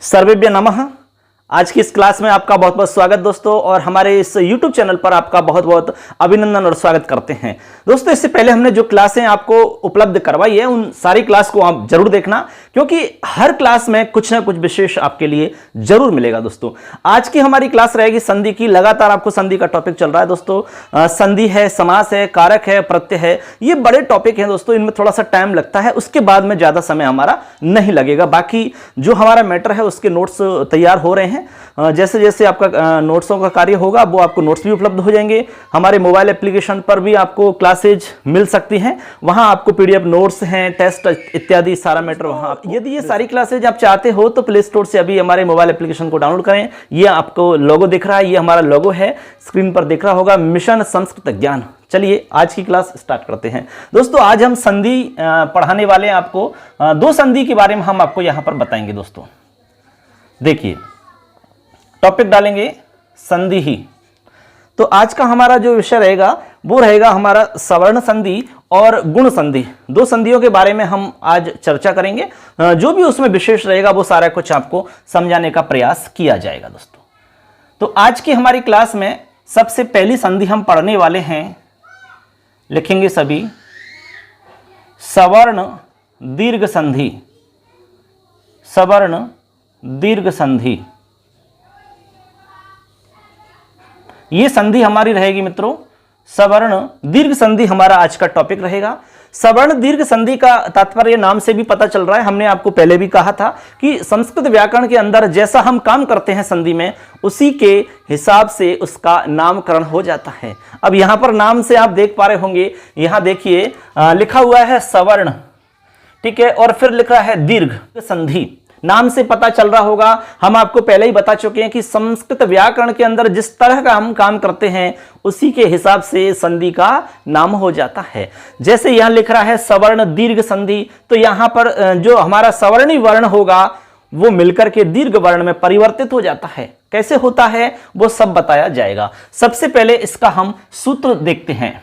सर्वेभ्य नमः। आज की इस क्लास में आपका बहुत बहुत स्वागत दोस्तों, और हमारे इस YouTube चैनल पर आपका बहुत बहुत अभिनंदन और स्वागत करते हैं। दोस्तों, इससे पहले हमने जो क्लासें आपको उपलब्ध करवाई है उन सारी क्लास को आप जरूर देखना, क्योंकि हर क्लास में कुछ ना कुछ विशेष आपके लिए जरूर मिलेगा। दोस्तों, आज की हमारी क्लास रहेगी संधि की। लगातार आपको संधि का टॉपिक चल रहा है दोस्तों। संधि है, समास है, कारक है, प्रत्यय है, ये बड़े टॉपिक हैं दोस्तों। इनमें थोड़ा सा टाइम लगता है, उसके बाद में ज्यादा समय हमारा नहीं लगेगा। बाकी जो हमारा मैटर है उसके नोट्स तैयार हो रहे हैं। जैसे जैसे आपका नोट्सों का कार्य होगा वो आपको नोट्स भी उपलब्ध हो जाएंगे। हमारे मोबाइल एप्लीकेशन पर भी आपको क्लासेज मिल सकती हैं, वहां आपको पीडीएफ नोट्स हैं, टेस्ट इत्यादि सारा मैटर वहां। यदि ये सारी क्लासेज आप चाहते हो तो प्ले स्टोर से अभी हमारे मोबाइल एप्लीकेशन को डाउनलोड करें। ये आपको लोगो दिख रहा है, ये हमारा लोगो है, स्क्रीन पर दिख रहा होगा, मिशन संस्कृत ज्ञान। चलिए आज की क्लास स्टार्ट करते हैं। दोस्तों, आज हम संधि पढ़ाने वाले हैं आपको। दो संधि के बारे में हम आपको यहां पर बताएंगे। दोस्तों देखिए, टॉपिक डालेंगे संधि ही। तो आज का हमारा जो विषय रहेगा वो रहेगा हमारा सवर्ण संधि और गुण संधि। दो संधियों के बारे में हम आज चर्चा करेंगे। जो भी उसमें विशेष रहेगा वो सारा कुछ आपको समझाने का प्रयास किया जाएगा। दोस्तों, तो आज की हमारी क्लास में सबसे पहली संधि हम पढ़ने वाले हैं, लिखेंगे सभी, सवर्ण दीर्घ संधि। सवर्ण दीर्घ संधि, ये संधि हमारी रहेगी मित्रों। सवर्ण दीर्घ संधि हमारा आज का टॉपिक रहेगा। सवर्ण दीर्घ संधि का तात्पर्य नाम से भी पता चल रहा है। हमने आपको पहले भी कहा था कि संस्कृत व्याकरण के अंदर जैसा हम काम करते हैं संधि में, उसी के हिसाब से उसका नामकरण हो जाता है। अब यहां पर नाम से आप देख पा रहे होंगे, यहां देखिए लिखा हुआ है सवर्ण, ठीक है, और फिर लिखा है दीर्घ संधि। नाम से पता चल रहा होगा, हम आपको पहले ही बता चुके हैं कि संस्कृत व्याकरण के अंदर जिस तरह का हम काम करते हैं उसी के हिसाब से संधि का नाम हो जाता है। जैसे यहां लिख रहा है सवर्ण दीर्घ संधि, तो यहां पर जो हमारा सवर्णी वर्ण होगा वो मिलकर के दीर्घ वर्ण में परिवर्तित हो जाता है। कैसे होता है वो सब बताया जाएगा। सबसे पहले इसका हम सूत्र देखते हैं,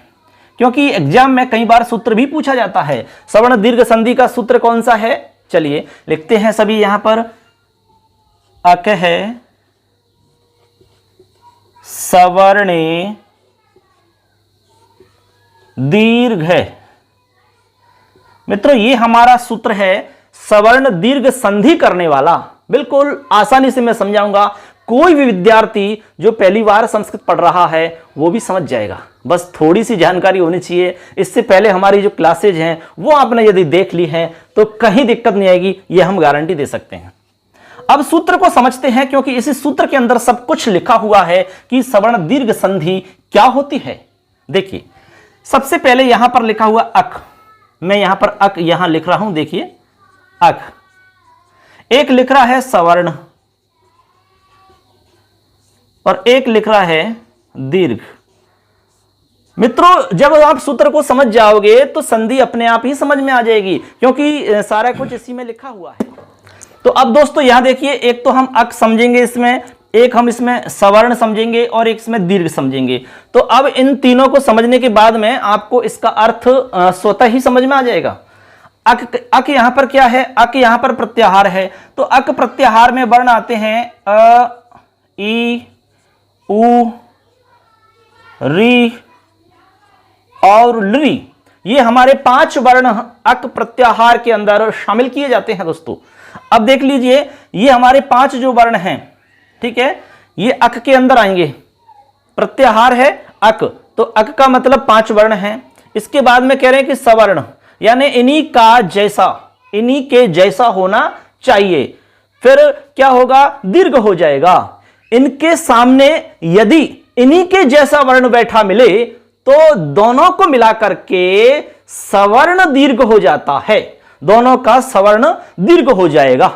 क्योंकि एग्जाम में कई बार सूत्र भी पूछा जाता है। सवर्ण दीर्घ संधि का सूत्र कौन सा है? चलिए लिखते हैं सभी। यहां पर अक है, सवर्णे दीर्घ है। मित्रों, ये हमारा सूत्र है सवर्ण दीर्घ संधि करने वाला। बिल्कुल आसानी से मैं समझाऊंगा, कोई भी विद्यार्थी जो पहली बार संस्कृत पढ़ रहा है वो भी समझ जाएगा। बस थोड़ी सी जानकारी होनी चाहिए। इससे पहले हमारी जो क्लासेज हैं वो आपने यदि देख ली हैं तो कहीं दिक्कत नहीं आएगी, ये हम गारंटी दे सकते हैं। अब सूत्र को समझते हैं, क्योंकि इसी सूत्र के अंदर सब कुछ लिखा हुआ है कि सवर्ण दीर्घ संधि क्या होती है। देखिए, सबसे पहले यहां पर लिखा हुआ अक, मैं यहां पर अक यहां लिख रहा हूं। देखिए अक, एक लिख रहा है सवर्ण और एक लिख रहा है दीर्घ। मित्रों, जब आप सूत्र को समझ जाओगे तो संधि अपने आप ही समझ में आ जाएगी, क्योंकि सारा कुछ इसी में लिखा हुआ है। तो अब दोस्तों यहां देखिए, एक तो हम अक समझेंगे इसमें, एक हम इसमें सवर्ण समझेंगे और एक इसमें दीर्घ समझेंगे। तो अब इन तीनों को समझने के बाद में आपको इसका अर्थ स्वतः ही समझ में आ जाएगा। अक यहां पर क्या है? अक यहां पर प्रत्याहार है। तो अक प्रत्याहार में वर्ण आते हैं अ, ई, उ, री और लृ। ये हमारे 5 वर्ण अक प्रत्याहार के अंदर शामिल किए जाते हैं। दोस्तों अब देख लीजिए, ये हमारे 5 जो वर्ण हैं, ठीक है, ये अक के अंदर आएंगे। प्रत्याहार है अक, तो अक का मतलब 5 वर्ण हैं। इसके बाद में कह रहे हैं कि सवर्ण, यानी इन्हीं का जैसा, इन्हीं के जैसा होना चाहिए। फिर क्या होगा? दीर्घ हो जाएगा। इनके सामने यदि इन्हीं के जैसा वर्ण बैठा मिले तो दोनों को मिलाकर के सवर्ण दीर्घ हो जाता है। दोनों का सवर्ण दीर्घ हो जाएगा।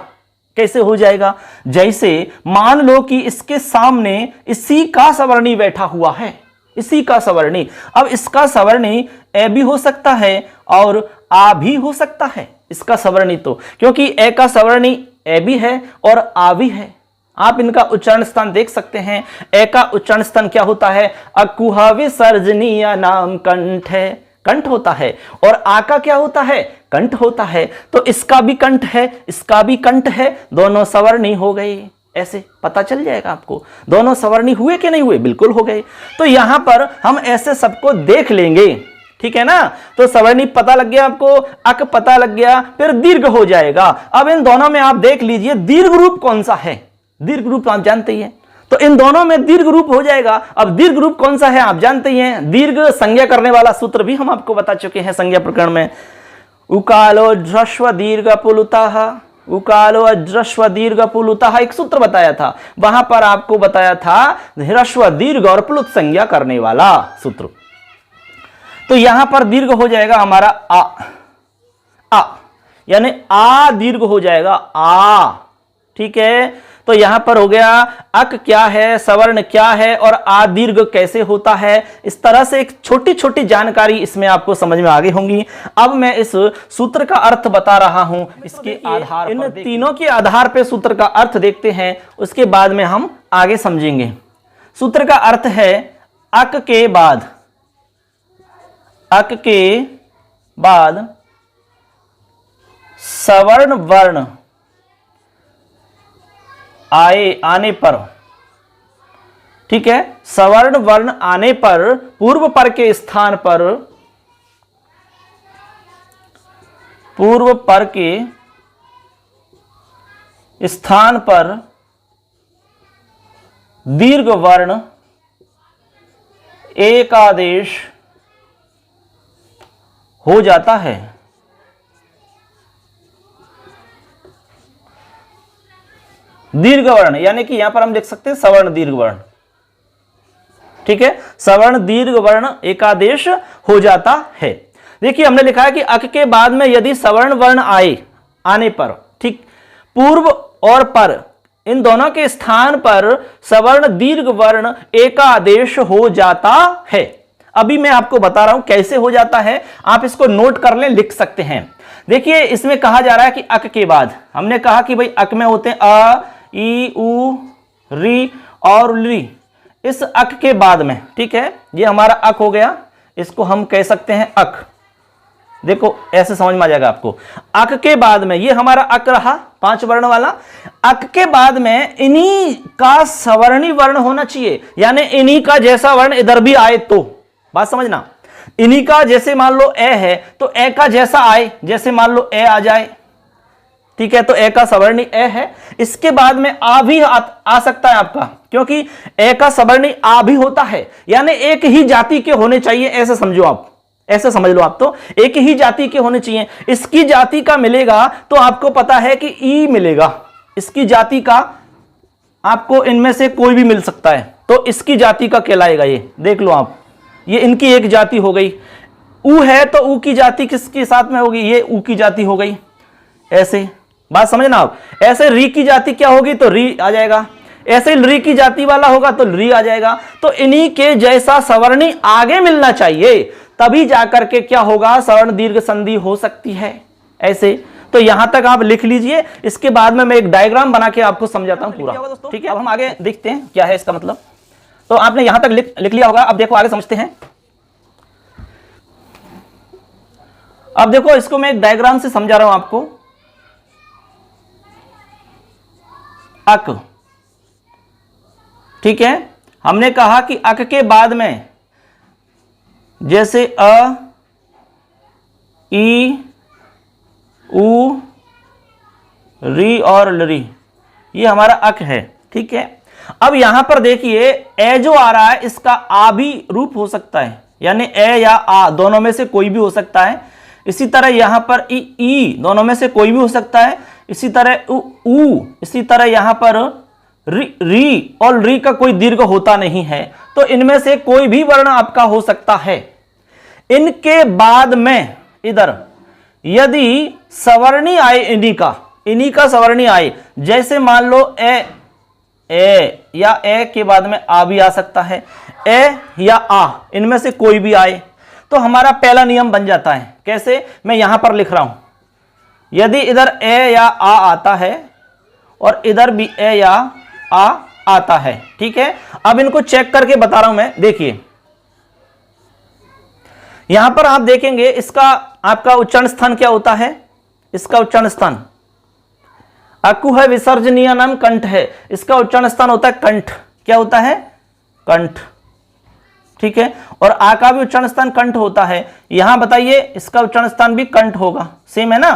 कैसे हो जाएगा? जैसे मान लो कि इसके सामने इसी का सवर्णी बैठा हुआ है, इसी का सवर्णी। अब इसका सवर्णी ए भी हो सकता है और आ भी हो सकता है। इसका सवर्णी तो, क्योंकि ए का सवर्णी ए भी है और आ भी है। आप इनका उच्चारण स्थान देख सकते हैं। ए का उच्चारण स्थान क्या होता है? अकुहा विसर्जनीय नाम कंठ है। कंठ होता है, और आ का क्या होता है, कंठ होता है। तो इसका भी कंठ है, इसका भी कंठ है, दोनों सवर्णी हो गए। ऐसे पता चल जाएगा आपको दोनों सवर्णी हुए कि नहीं हुए, बिल्कुल हो गए। तो यहां पर हम ऐसे सबको देख लेंगे, ठीक है ना। तो सवर्णी पता लग गया आपको, अक पता लग गया, फिर दीर्घ हो जाएगा। अब इन दोनों में आप देख लीजिए दीर्घ रूप कौन सा है, दीर्घ रूप आप जानते ही हैं, तो इन दोनों में दीर्घ रूप हो जाएगा। अब दीर्घ रूप कौन सा है आप जानते ही हैं, दीर्घ संज्ञा करने वाला सूत्र भी हम आपको बता चुके हैं संज्ञा प्रकरण में। उकालो ह्रस्व दीर्घ पुलुतः, उकालो ह्रस्व दीर्घ पुलुतः एक सूत्र बताया था, वहां पर आपको बताया था ह्रस्व दीर्घ और प्लुत संज्ञा करने वाला सूत्र। तो यहां पर दीर्घ हो जाएगा हमारा आ, यानी आ दीर्घ हो जाएगा आ, ठीक है। तो यहां पर हो गया अक क्या है, सवर्ण क्या है, और आ दीर्घ कैसे होता है। इस तरह से एक छोटी छोटी जानकारी इसमें आपको समझ में आ गई होंगी। अब मैं इस सूत्र का अर्थ बता रहा हूं, इसके आधार इन तीनों के आधार पर सूत्र का अर्थ देखते हैं, उसके बाद में हम आगे समझेंगे। सूत्र का अर्थ है अक के बाद, अक के बाद सवर्ण वर्ण आने पर, ठीक है, सवर्ण वर्ण आने पर पूर्व पर के स्थान पर, पूर्व पर के स्थान पर दीर्घ वर्ण एकादेश हो जाता है। दीर्घ वर्ण यानी कि यहां पर हम लिख सकते हैं सवर्ण दीर्घ वर्ण, ठीक है, सवर्ण दीर्घ वर्ण एकादेश हो जाता है। देखिए हमने लिखा है कि अक के बाद में यदि सवर्ण वर्ण आने पर, ठीक, पूर्व और पर इन दोनों के स्थान पर सवर्ण दीर्घ वर्ण एकादेश हो जाता है। अभी मैं आपको बता रहा हूं कैसे हो जाता है, आप इसको नोट कर लें, लिख सकते हैं। देखिए इसमें कहा जा रहा है कि अक के बाद, हमने कहा कि भाई अक में होते हैं अ, ई, उ, री और ली। इस अक के बाद में, ठीक है, ये हमारा अक हो गया, इसको हम कह सकते हैं अक। देखो ऐसे समझ में आ जाएगा आपको। अक के बाद में ये हमारा अक रहा 5 वर्ण वाला। अक के बाद में इन्हीं का सवर्णी वर्ण होना चाहिए, यानी इन्हीं का जैसा वर्ण इधर भी आए तो, बात समझना, इन्हीं का जैसे मान लो ए है तो ए का जैसा आए, जैसे मान लो ए आ जाए, ठीक है, तो ए का सवर्णी ए है। इसके बाद में आ भी आ सकता है आपका, क्योंकि ए का सवर्णी आ भी होता है, यानी एक ही जाति के होने चाहिए, ऐसे समझो आप, ऐसे समझ लो आप, तो एक ही जाति के होने चाहिए। इसकी जाति का मिलेगा तो आपको पता है कि ई मिलेगा, इसकी जाति का आपको इनमें से कोई भी मिल सकता है, तो इसकी जाति का कहलाएगा ये। देख लो आप, ये इनकी एक जाति हो गई। ऊ है तो ऊ की जाति किसके साथ में होगी, ये ऊ की जाति हो गई, ऐसे बात समझना आप। ऐसे री की जाति क्या होगी तो री आ जाएगा, ऐसे री की जाति वाला होगा तो री आ जाएगा। तो इन्हीं के जैसा सवर्णी आगे मिलना चाहिए, तभी जाकर के क्या होगा, सवर्ण दीर्घ संधि हो सकती है। ऐसे तो यहां तक आप लिख लीजिए, इसके बाद में मैं एक डायग्राम बना के आपको समझाता हूं पूरा, ठीक है। अब हम आगे देखते हैं क्या है इसका मतलब। तो आपने यहां तक लिख लिया होगा, अब देखो आगे समझते हैं। अब देखो इसको मैं एक डायग्राम से समझा रहा हूं आपको। अक, ठीक है, हमने कहा कि अक के बाद में जैसे अ, ई, उ, री और लरी, ये हमारा अक है, ठीक है। अब यहां पर देखिए ए जो आ रहा है इसका आ भी रूप हो सकता है, यानी ए या आ दोनों में से कोई भी हो सकता है। इसी तरह यहां पर ई दोनों में से कोई भी हो सकता है। इसी तरह उ, इसी तरह यहां पर री और री का कोई दीर्घ होता नहीं है, तो इनमें से कोई भी वर्ण आपका हो सकता है। इनके बाद में इधर यदि सवर्णी आए, इन्हीं का सवर्णी आए, जैसे मान लो ए या ए के बाद में आ भी आ सकता है, ए या आ, इनमें से कोई भी आए, तो हमारा पहला नियम बन जाता है। कैसे, मैं यहां पर लिख रहा हूं, यदि इधर ए या आ आता है और इधर भी ए या आ आता है, ठीक है। अब इनको चेक करके बता रहा हूं मैं। देखिए यहां पर आप देखेंगे इसका आपका उच्चारण स्थान क्या होता है, इसका उच्चारण स्थान अकुह विसर्जनीय नाम कंठ है, इसका उच्चारण स्थान होता है कंठ। क्या होता है? कंठ। ठीक है, और आ का भी उच्चारण स्थान कंठ होता है। यहां बताइए इसका उच्चारण स्थान भी कंठ होगा, सेम है ना।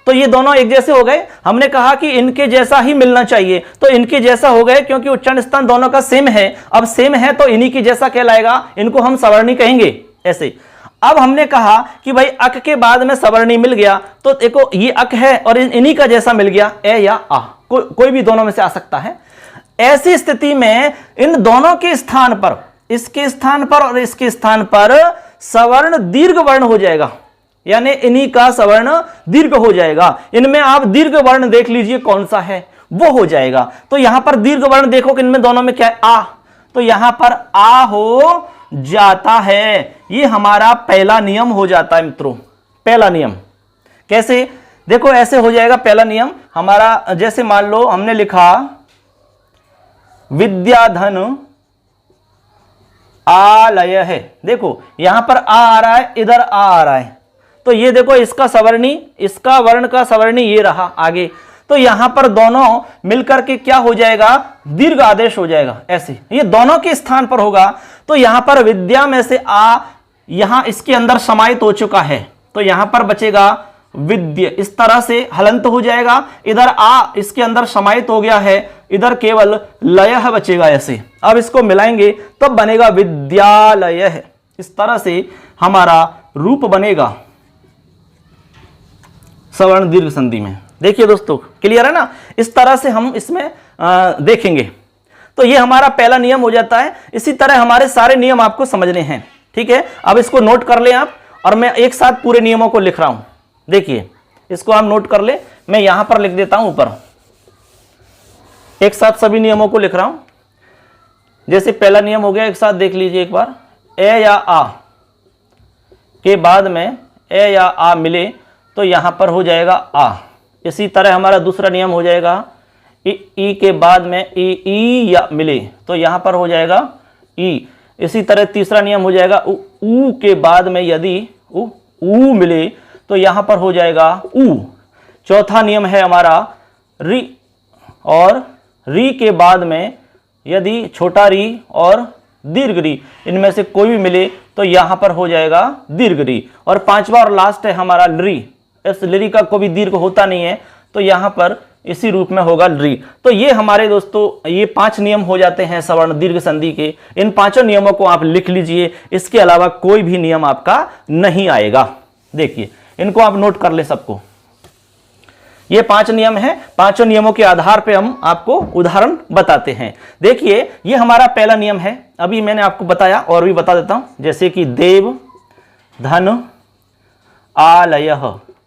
तो ये दोनों एक जैसे हो गए। हमने कहा कि इनके जैसा ही मिलना चाहिए, तो इनके जैसा हो गए क्योंकि उच्चारण स्थान दोनों का सेम है। अब सेम है तो इन्हीं की जैसा कहलाएगा, इनको हम सवर्णी कहेंगे ऐसे। अब हमने कहा कि भाई अक के बाद में सवर्णी मिल गया, तो देखो ये अक है और इन्हीं का जैसा मिल गया ए या आ, कोई भी दोनों में से आ सकता है। ऐसी स्थिति में इन दोनों के स्थान पर, इसके स्थान पर और इसके स्थान पर सवर्ण दीर्घ वर्ण हो जाएगा, यानी इन्हीं का सवर्ण दीर्घ हो जाएगा। इनमें आप दीर्घ वर्ण देख लीजिए कौन सा है, वो हो जाएगा। तो यहां पर दीर्घ वर्ण देखो कि इनमें दोनों में क्या है, आ, तो यहां पर आ हो जाता है। ये हमारा पहला नियम हो जाता है मित्रों, पहला नियम। कैसे? देखो ऐसे हो जाएगा पहला नियम हमारा। जैसे मान लो हमने लिखा विद्याधन आलय है, देखो यहां पर आ रहा है, इधर आ रहा है, तो ये देखो इसका सवर्णी, इसका वर्ण का सवर्णी ये रहा आगे, तो यहां पर दोनों मिलकर के क्या हो जाएगा, दीर्घ आदेश हो जाएगा। ऐसे ये दोनों के स्थान पर होगा, तो यहां पर विद्या में से आ यहां इसके अंदर समाहित हो चुका है, तो यहां पर बचेगा विद्य, इस तरह से हलंत हो जाएगा। इधर आ इसके अंदर समाहित हो गया है, इधर केवल लय बचेगा ऐसे। अब इसको मिलाएंगे तब बनेगा विद्यालय। इस तरह से हमारा रूप बनेगा सवर्ण दीर्घ संधि में। देखिए दोस्तों क्लियर है ना, इस तरह से हम इसमें देखेंगे। तो ये हमारा पहला नियम हो जाता है। इसी तरह हमारे सारे नियम आपको समझने हैं, ठीक है। अब इसको नोट कर लें आप, और मैं एक साथ पूरे नियमों को लिख रहा हूं। देखिए इसको आप नोट कर ले, मैं यहां पर लिख देता हूं ऊपर, एक साथ सभी नियमों को लिख रहा हूं। जैसे पहला नियम हो गया, एक साथ देख लीजिए एक बार, ए या आ के बाद में ए या आ मिले तो यहां पर हो जाएगा आ। इसी तरह हमारा दूसरा नियम हो जाएगा, ई के बाद में ई या मिले तो यहां पर हो जाएगा ई। इसी तरह तीसरा नियम हो जाएगा, ऊ के बाद में यदि ऊ मिले तो यहां पर हो जाएगा ऊ। चौथा नियम है हमारा री, और री के बाद में यदि छोटा री और दीर्घ री इनमें से कोई भी मिले तो यहां पर हो जाएगा दीर्घ री। और पांचवा और लास्ट है हमारा ली, इस ली का कोई दीर्घ होता नहीं है तो यहां पर इसी रूप में होगा ली। तो ये हमारे दोस्तों ये 5 नियम हो जाते हैं सवर्ण दीर्घ संधि के। इन 5 नियमों को आप लिख लीजिए, इसके अलावा कोई भी नियम आपका नहीं आएगा। देखिए इनको आप नोट कर ले सबको। ये 5 नियम हैं, 5 नियमों के आधार पे हम आपको उदाहरण बताते हैं। देखिए ये हमारा पहला नियम है, अभी मैंने आपको बताया और भी बता देता हूं। जैसे कि देव धन आलय,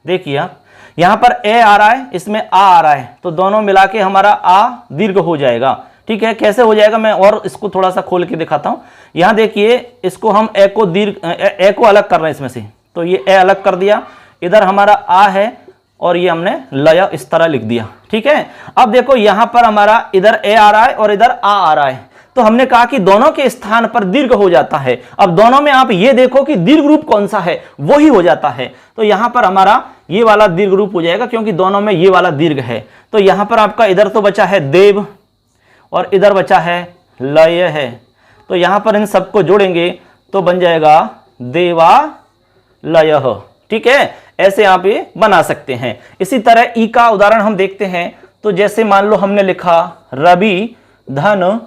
देखिए आप यहां पर ए आ रहा है, इसमें आ रहा है, तो दोनों मिला के हमारा आ दीर्घ हो जाएगा। ठीक है, कैसे हो जाएगा मैं और इसको थोड़ा सा खोल के दिखाता हूं। यहां देखिए इसको हम ए को दीर्घ ए को अलग कर रहे हैं इसमें से, तो ये ए अलग कर दिया, इधर हमारा आ है और ये हमने लय इस तरह लिख दिया। ठीक है, अब देखो यहां पर हमारा इधर ए आ रहा है और इधर आ रहा है, तो हमने कहा कि दोनों के स्थान पर दीर्घ हो जाता है। अब दोनों में आप ये देखो कि दीर्घ रूप कौन सा है, वो ही हो जाता है। तो यहां पर हमारा ये वाला दीर्घ रूप हो जाएगा क्योंकि दोनों में ये वाला दीर्घ है। तो यहां पर आपका इधर तो बचा है देव और इधर बचा है लय है, तो यहां पर इन सबको जोड़ेंगे तो बन जाएगा देवालय। ठीक है, ऐसे आप ये बना सकते हैं। इसी तरह ई का उदाहरण हम देखते हैं, तो जैसे मान लो हमने लिखा रवि धन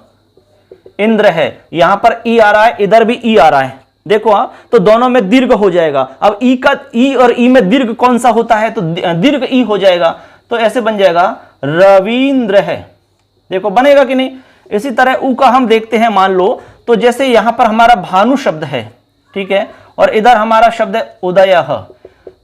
इंद्र है, यहां पर ई आ रहा है, इधर भी ई आ रहा है, देखो आप, तो दोनों में दीर्घ हो जाएगा। अब ई का ई और ई में दीर्घ कौन सा होता है, तो दीर्घ ई हो जाएगा, तो ऐसे बन जाएगा रविंद्र है। देखो बनेगा कि नहीं। इसी तरह ऊ का हम देखते हैं, मान लो तो जैसे यहां पर हमारा भानु शब्द है, ठीक है, और इधर हमारा शब्द है उदय,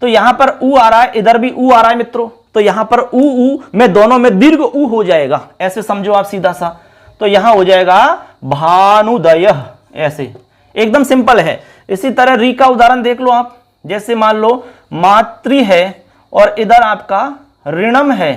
तो यहां पर ऊ आ रहा है, इधर भी ऊ आ रहा है मित्रों, तो यहां पर ऊ में दोनों में दीर्घ ऊ हो जाएगा। ऐसे समझो आप सीधा सा, तो यहां हो जाएगा भानुदय, ऐसे एकदम सिंपल है। इसी तरह री का उदाहरण देख लो आप, जैसे मान लो मातृ है और इधर आपका ऋणम है,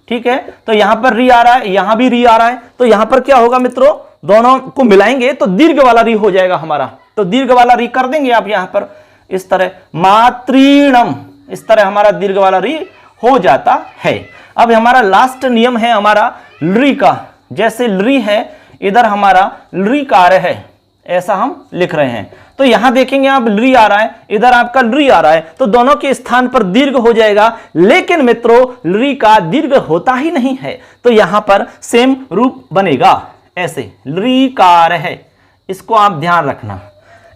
ठीक है, तो यहां पर री आ रहा है, यहां भी री आ रहा है, तो यहां पर क्या होगा मित्रों, दोनों को मिलाएंगे तो दीर्घ वाला री हो जाएगा हमारा। तो दीर्घ वाला री कर देंगे आप यहां पर, इस तरह मातृणम, इस तरह हमारा दीर्घ वाला री हो जाता है। अब हमारा लास्ट नियम है हमारा लृ का, जैसे लृ है इधर हमारा लृकार है, ऐसा हम लिख रहे हैं। तो यहां देखेंगे आप लृ आ रहा है, इधर आपका लृ आ रहा है, तो दोनों के स्थान पर दीर्घ हो जाएगा। लेकिन मित्रों लृ का दीर्घ होता ही नहीं है, तो यहां पर सेम रूप बनेगा, ऐसे लृकार है। इसको आप ध्यान रखना।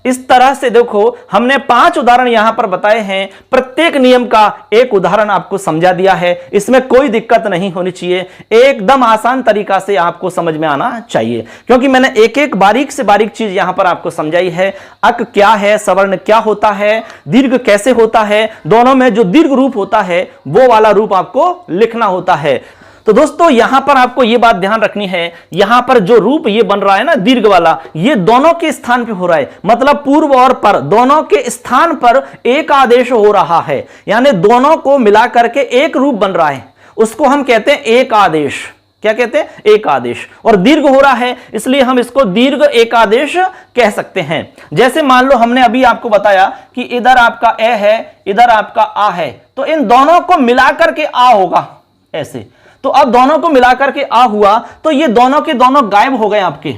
इस तरह से देखो हमने 5 उदाहरण यहां पर बताए हैं, प्रत्येक नियम का एक उदाहरण आपको समझा दिया है। इसमें कोई दिक्कत नहीं होनी चाहिए, एकदम आसान तरीका से आपको समझ में आना चाहिए, क्योंकि मैंने एक एक बारीक से बारीक चीज यहां पर आपको समझाई है। अक क्या है, सवर्ण क्या होता है, दीर्घ कैसे होता है, दोनों में जो दीर्घ रूप होता है वो वाला रूप आपको लिखना होता है। तो दोस्तों यहां पर आपको यह बात ध्यान रखनी है, यहां पर जो रूप ये बन रहा है ना दीर्घ वाला, ये दोनों के स्थान पे हो रहा है, मतलब पूर्व और पर दोनों के स्थान पर एक आदेश हो रहा है, यानी दोनों को मिलाकर के एक रूप बन रहा है, उसको हम कहते हैं एक आदेश। क्या कहते हैं? एक आदेश। और दीर्घ हो रहा है इसलिए हम इसको दीर्घ एक आदेश कह सकते हैं। जैसे मान लो हमने अभी आपको बताया कि इधर आपका ए है, इधर आपका आ है, तो इन दोनों को मिलाकर के आ होगा ऐसे। तो अब दोनों को मिलाकर के आ हुआ, तो ये दोनों के दोनों गायब हो गए आपके,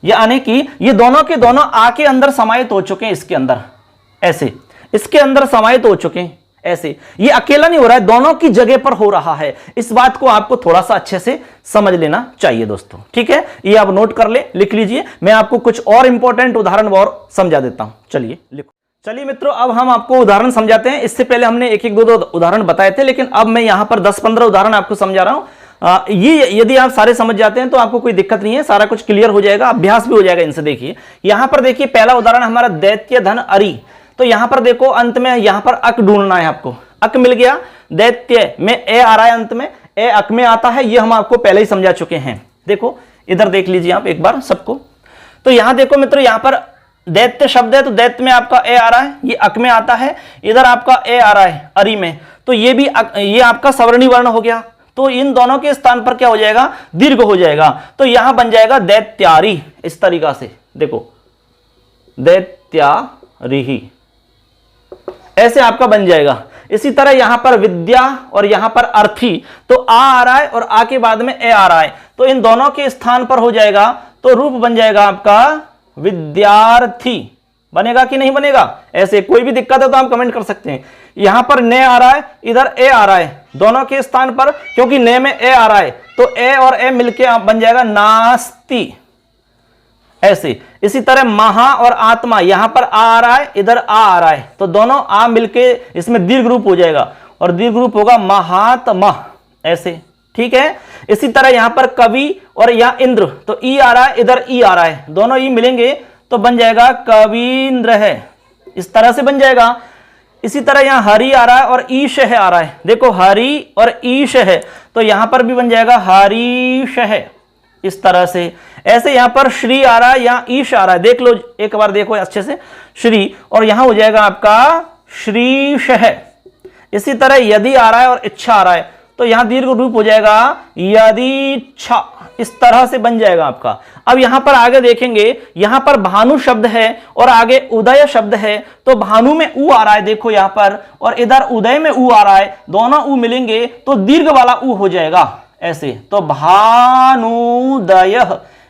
यानी कि ये दोनों के दोनों आ के अंदर समाहित हो चुके हैं, इसके अंदर ऐसे, इसके अंदर समाहित हो चुके हैं ऐसे। ये अकेला नहीं हो रहा है, दोनों की जगह पर हो रहा है। इस बात को आपको थोड़ा सा अच्छे से समझ लेना चाहिए दोस्तों, ठीक है? ये आप नोट कर ले, लिख लीजिए। मैं आपको कुछ और इंपॉर्टेंट उदाहरण और समझा देता हूं। चलिए लिखो। चलिए मित्रों, अब हम आपको उदाहरण समझाते हैं। इससे पहले हमने एक एक दो उदाहरण बताए थे, लेकिन अब मैं यहां पर 10-15 उदाहरण आपको समझा रहा हूं। ये यदि आप सारे समझ जाते हैं तो आपको कोई दिक्कत नहीं है, सारा कुछ क्लियर हो जाएगा, अभ्यास भी हो जाएगा इनसे। देखिए यहां पर, देखिए पहला उदाहरण हमारा दैत्य धन अरि। तो यहां पर देखो अंत में यहां पर अक ढूंढना है आपको। अक मिल गया, दैत्य में ए आ रहा है, अंत में ए अक में आता है, ये हम आपको पहले ही समझा चुके हैं। देखो इधर देख लीजिए आप एक बार सबको। तो यहां देखो मित्रों, यहां पर दैत्य शब्द है तो दैत्य में आपका ए आ रहा है, ये अक में आता है, इधर आपका ए आ रहा है अरि में, तो ये भी ये आपका सवर्णी वर्ण हो गया। तो इन दोनों के स्थान पर क्या हो जाएगा? दीर्घ हो जाएगा। तो यहां बन जाएगा दैत्यारी, इस तरीका से देखो दैत्यारी, ऐसे आपका बन जाएगा। इसी तरह यहां पर विद्या और यहां पर अर्थी, तो आ रहा है और आ के बाद में ए आ रहा है, तो इन दोनों के स्थान पर हो जाएगा, तो रूप बन जाएगा आपका विद्यार्थी। बनेगा कि नहीं बनेगा? ऐसे कोई भी दिक्कत है तो आप कमेंट कर सकते हैं। यहां पर ने आ रहा है, इधर ए आ रहा है, दोनों के स्थान पर, क्योंकि ने में ए आ रहा है तो ए और ए मिलके आप बन जाएगा नास्ति, ऐसे। इसी तरह महा और आत्मा, यहां पर आ रहा है, इधर आ रहा है, तो दोनों आ मिलके इसमें दीर्घ रूप हो जाएगा, और दीर्घ रूप होगा महात्मा, ऐसे, ठीक है? इसी तरह यहां पर कवि और या इंद्र, तो ई आ रहा है, इधर ई आ रहा है, दोनों ई मिलेंगे तो बन जाएगा कवींद्र है, इस तरह से बन जाएगा। इसी तरह यहां हरि आ रहा है और ईश है आ रहा है, देखो हरि और ईश है, तो यहां पर भी बन जाएगा हरीश है, इस तरह से। ऐसे यहां पर श्री आ रहा है, यहां ईश आ रहा है, देख लो एक बार, देखो अच्छे से, श्री, और यहां हो जाएगा आपका श्रीश है। इसी तरह यदि आ रहा है और इच्छा आ रहा है, तो यहां दीर्घ रूप हो जाएगा यदीच्छा, इस तरह से बन जाएगा आपका। अब यहां पर आगे देखेंगे, यहां पर भानु शब्द है और आगे उदय शब्द है, तो भानु में ऊ आ रहा है देखो यहां पर, और इधर उदय में ऊ आ रहा है, दोनों ऊ मिलेंगे तो दीर्घ वाला ऊ हो जाएगा ऐसे, तो भानुदय,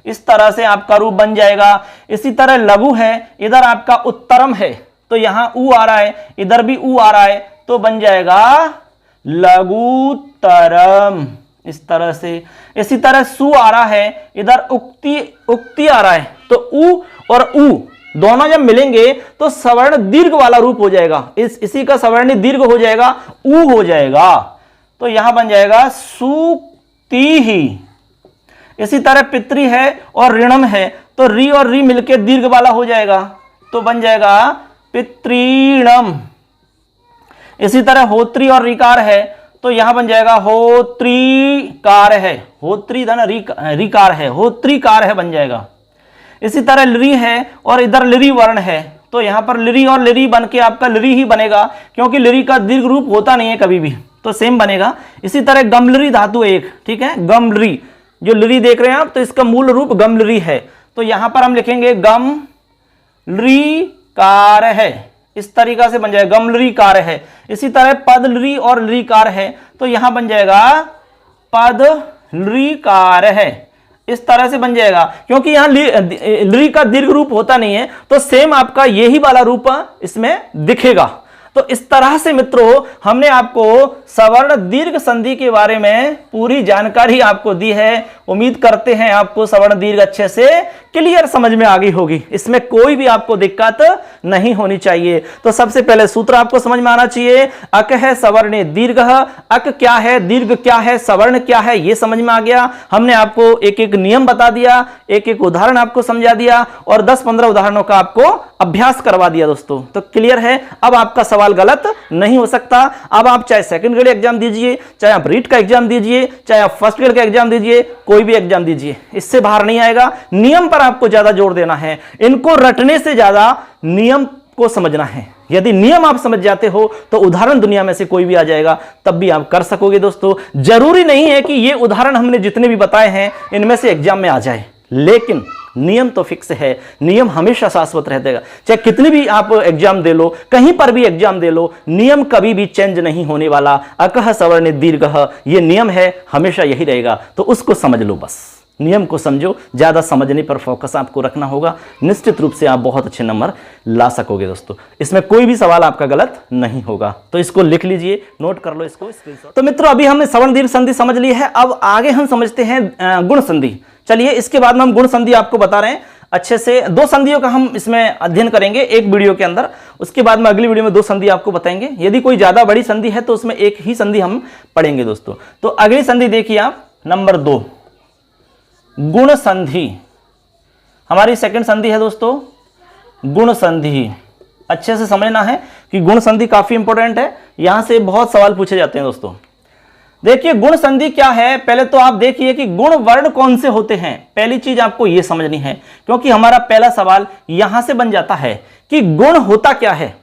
इस तरह से आपका रूप बन जाएगा। इसी तरह लघु है, इधर आपका उत्तरम है, तो यहां ऊ आ रहा है, इधर भी ऊ आ रहा है, तो बन जाएगा लघुतरम, इस तरह से। इसी तरह सु आ रहा है, इधर उक्ति आ रहा है, तो उ और उ दोनों जब मिलेंगे तो सवर्ण दीर्घ वाला रूप हो जाएगा, इसी का सवर्णी दीर्घ हो जाएगा, उ हो जाएगा, तो यहां बन जाएगा सुक्ति ही। इसी तरह पितृ है और ऋणम है, तो री और री मिलके दीर्घ वाला हो जाएगा, तो बन जाएगा पितृणम। इसी तरह होत्री और रिकार है, तो यहां बन जाएगा होत्रीकार है, होत्री धन रिकार है, होत्रीकार है बन जाएगा। इसी तरह लिरी है और इधर लिरी वर्ण है, तो यहां पर लिरी और लिरी बन के आपका लिरी ही बनेगा, क्योंकि लिरी का दीर्घ रूप होता नहीं है कभी भी, तो सेम बनेगा। इसी तरह गमलरी धातु एक, ठीक है, गमलरी, जो लिरी देख रहे हैं आप, तो इसका मूल रूप गमलरी है, तो यहां पर हम लिखेंगे गम री कार है, इस तरीका से बन जाएगा, गमलरी कार है। इसी तरह पदलरी और लरी कार है, तो यहां बन जाएगा पदलरी कार है, इस तरह से बन जाएगा। क्योंकि यहां लरी का दीर्घ रूप होता नहीं है, तो सेम आपका यही वाला रूप इसमें दिखेगा। तो इस तरह से मित्रों हमने आपको सवर्ण दीर्घ संधि के बारे में पूरी जानकारी आपको दी है। उम्मीद करते हैं आपको सवर्ण दीर्घ अच्छे से क्लियर समझ में आ गई होगी, इसमें कोई भी आपको दिक्कत नहीं होनी चाहिए। तो सबसे पहले सूत्र आपको समझ में आना चाहिए। अक है सवर्ण दीर्घ, अक क्या है, दीर्घ क्या है, सवर्ण क्या है, यह समझ में आ गया। हमने आपको एक एक नियम बता दिया, एक एक उदाहरण आपको समझा दिया और 10-15 उदाहरणों का आपको अभ्यास करवा दिया दोस्तों। तो क्लियर है, अब आपका सवाल गलत नहीं हो सकता। अब आप चाहे सेकंड ग्रेड एग्जाम दीजिए, चाहे आप रीट का एग्जाम दीजिए, चाहे आप फर्स्ट ग्रेड का एग्जाम दीजिए, कोई भी एग्जाम दीजिए, इससे बाहर नहीं आएगा। नियम पर आपको ज्यादा जोर देना है, इनको रटने से ज्यादा नियम को समझना है। यदि नियम आप समझ जाते हो तो उदाहरण दुनिया में से कोई भी आ जाएगा, तब भी आप कर सकोगे दोस्तों। जरूरी नहीं है कि ये उदाहरण हमने जितने भी बताए हैं इनमें से एग्जाम में आ जाए, लेकिन नियम तो फिक्स है, नियम हमेशा शाश्वत रहेगा। चाहे कितनी भी आप एग्जाम दे लो, कहीं पर भी एग्जाम दे लो, नियम कभी भी चेंज नहीं होने वाला। अकह सवर्ण दीर्घ, ये नियम है, हमेशा यही रहेगा। तो उसको समझ लो, बस नियम को समझो, ज्यादा समझने पर फोकस आपको रखना होगा। निश्चित रूप से आप बहुत अच्छे नंबर ला सकोगे दोस्तों। इसमें कोई भी सवाल आपका गलत नहीं होगा। तो इसको लिख लीजिए, नोट कर लो इसको स्क्रीनशॉट। तो मित्रों अभी हमने सवर्ण दीर्घ संधि समझ ली है, अब आगे हम समझते हैं गुण संधि। चलिए इसके बाद में हम गुण संधि आपको बता रहे हैं अच्छे से। 2 संधियों का हम इसमें अध्ययन करेंगे एक वीडियो के अंदर, उसके बाद में अगली वीडियो में 2 संधि आपको बताएंगे। यदि कोई ज्यादा बड़ी संधि है तो उसमें एक ही संधि हम पढ़ेंगे दोस्तों। तो अगली संधि देखिए आप, नंबर 2 गुण संधि, हमारी सेकंड संधि है दोस्तों गुण संधि। अच्छे से समझना है कि गुण संधि काफी इंपॉर्टेंट है, यहां से बहुत सवाल पूछे जाते हैं दोस्तों। देखिए गुण संधि क्या है, पहले तो आप देखिए कि गुण वर्ण कौन से होते हैं। पहली चीज आपको यह समझनी है, क्योंकि हमारा पहला सवाल यहां से बन जाता है कि गुण होता क्या है।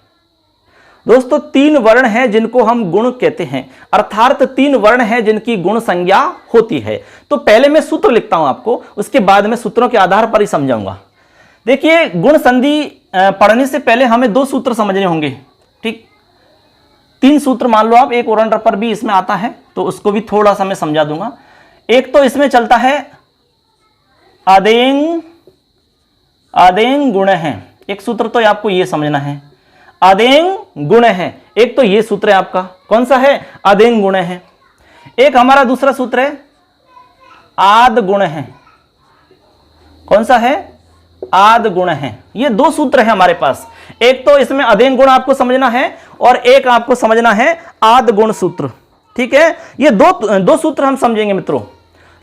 दोस्तों 3 वर्ण हैं जिनको हम गुण कहते हैं, अर्थात 3 वर्ण हैं जिनकी गुण संज्ञा होती है। तो पहले मैं सूत्र लिखता हूं आपको, उसके बाद में सूत्रों के आधार पर ही समझाऊंगा। देखिए गुण संधि पढ़ने से पहले हमें 2 सूत्र समझने होंगे, ठीक। 3 सूत्र मान लो आप, एक ओरन रपर भी इसमें आता है, तो उसको भी थोड़ा सा मैं समझा दूंगा। एक तो इसमें चलता है आदेंग आदेंग गुण है, एक सूत्र तो आपको यह समझना है, आदेंग गुण है। एक तो यह सूत्र है आपका, कौन सा है, आदेंग गुण है। एक हमारा दूसरा सूत्र है आद गुण है, कौन सा है, आद गुण है। ये 2 सूत्र है हमारे पास। एक तो इसमें अदेंग गुण आपको समझना है और एक आपको समझना है आद गुण सूत्र, ठीक है। ये दो सूत्र हम समझेंगे मित्रों।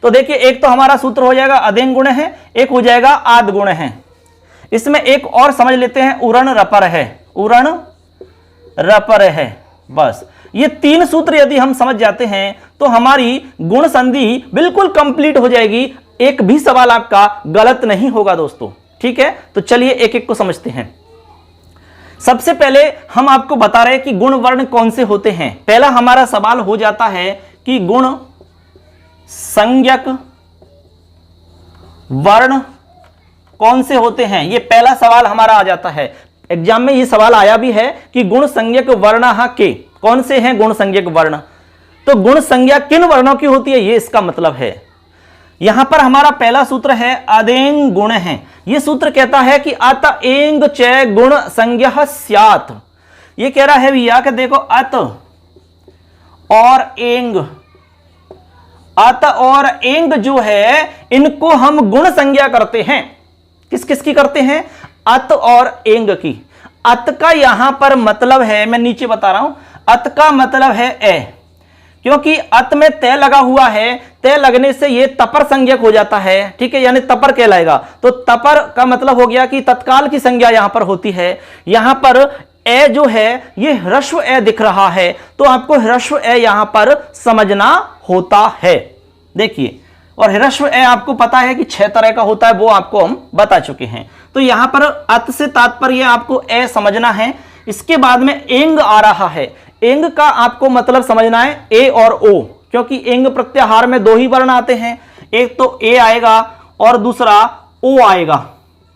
तो देखिए एक तो हमारा सूत्र हो जाएगा अदेंग गुण है, एक हो जाएगा आद गुण है। इसमें एक और समझ लेते हैं उरण रपर है, उरण रपर है। बस ये 3 सूत्र यदि हम समझ जाते हैं तो हमारी गुण संधि बिल्कुल कंप्लीट हो जाएगी, एक भी सवाल आपका गलत नहीं होगा दोस्तों, ठीक है। तो चलिए एक एक को समझते हैं। सबसे पहले हम आपको बता रहे हैं कि गुण वर्ण कौन से होते हैं। पहला हमारा सवाल हो जाता है कि गुण संज्ञक वर्ण कौन से होते हैं, ये पहला सवाल हमारा आ जाता है। एग्जाम में ये सवाल आया भी है कि गुण संज्ञक वर्ण के कौन से हैं गुण संज्ञक वर्ण। तो गुण संज्ञा किन वर्णों की होती है, ये इसका मतलब है। यहां पर हमारा पहला सूत्र है अदेंग गुण है। यह सूत्र कहता है कि अत एंग च गुण संज्ञा स्यात्। ये कह रहा है भैया कि देखो अत और एंग, अत और एंग जो है इनको हम गुण संज्ञा करते हैं। किस किस की करते हैं, अत और एंग की। अत का यहां पर मतलब है, मैं नीचे बता रहा हूं, अत का मतलब है ए, क्योंकि अत में तय लगा हुआ है, तय लगने से ये तपर संज्ञक हो जाता है, ठीक है, यानी तपर कहलाएगा। तो तपर का मतलब हो गया कि तत्काल की संज्ञा यहां पर होती है। यहां पर ए जो है ये ह्रस्व ए दिख रहा है, तो आपको ह्रस्व ए यहां पर समझना होता है। देखिए, और ह्रस्व ए आपको पता है कि 6 तरह का होता है, वो आपको हम बता चुके हैं। तो यहां पर अत से तात्पर्य आपको ए समझना है। इसके बाद में एंग आ रहा है, एंग का आपको मतलब समझना है ए और ओ, क्योंकि एंग प्रत्याहार में 2 ही वर्ण आते हैं, एक तो ए आएगा और दूसरा ओ आएगा,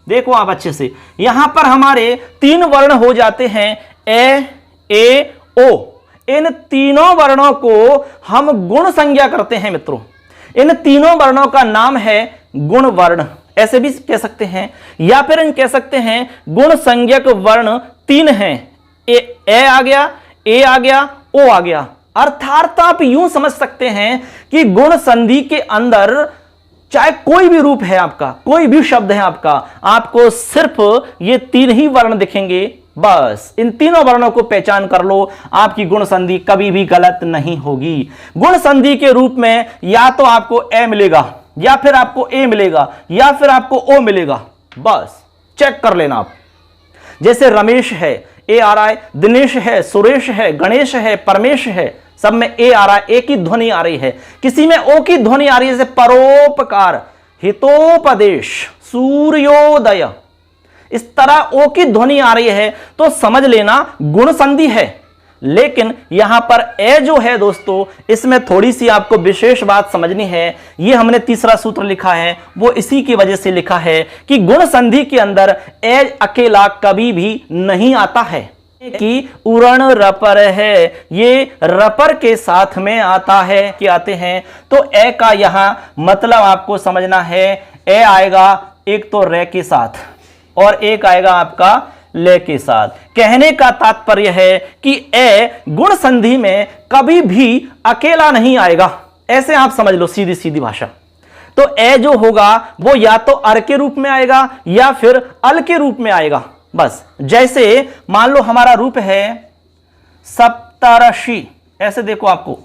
देखो आप अच्छे से, यहां पर हमारे 3 वर्ण हो जाते हैं ए ओ। इन तीनों वर्णों को हम गुण संज्ञा करते हैं मित्रों। इन तीनों वर्णों का नाम है गुण वर्ण, ऐसे भी कह सकते हैं, या फिर इन कह सकते हैं गुण संज्ञक वर्ण 3 हैं। ए आ गया, ए आ गया, ओ आ गया। अर्थात आप यूं समझ सकते हैं कि गुण संधि के अंदर चाहे कोई भी रूप है आपका, कोई भी शब्द है आपका, आपको सिर्फ ये 3 ही वर्ण दिखेंगे। बस इन तीनों वर्णों को पहचान कर लो, आपकी गुण संधि कभी भी गलत नहीं होगी। गुण संधि के रूप में या तो आपको ए मिलेगा, या फिर आपको ए मिलेगा, या फिर आपको ओ मिलेगा। बस चेक कर लेना आप। जैसे रमेश है, ए आ रहा है, दिनेश है, सुरेश है, गणेश है, परमेश है, सब में ए आ रहा है, ए की ध्वनि आ रही है। किसी में ओ की ध्वनि आ रही है, जैसे परोपकार, हितोपदेश, सूर्योदय, इस तरह ओ की ध्वनि आ रही है तो समझ लेना गुण संधि है। लेकिन यहां पर ए जो है दोस्तों, इसमें थोड़ी सी आपको विशेष बात समझनी है। ये हमने तीसरा सूत्र लिखा है, वो इसी की वजह से लिखा है कि गुण संधि के अंदर ए अकेला कभी भी नहीं आता है, कि उरण रपर है, ये रपर के साथ में आता है कि आते हैं। तो ए का यहां मतलब आपको समझना है, ए आएगा एक तो रे के साथ और एक आएगा आपका ले के साथ। कहने का तात्पर्य है कि ए गुण संधि में कभी भी अकेला नहीं आएगा, ऐसे आप समझ लो, सीधी सीधी भाषा। तो ए जो होगा वो या तो अर के रूप में आएगा या फिर अल के रूप में आएगा। बस जैसे मान लो हमारा रूप है सप्तर्षि, ऐसे देखो आपको